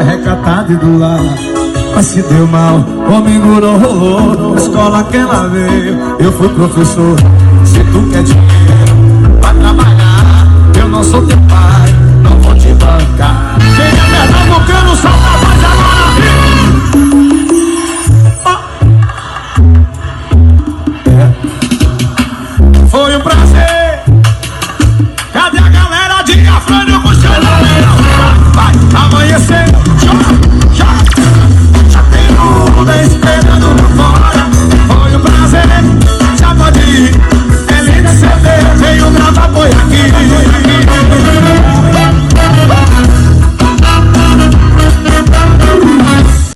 recatada e do lar. Mas se deu mal, comigo não rolou. Na escola que ela veio, eu fui professor. Se tu quer dinheiro, vai trabalhar. Eu não sou teu pai.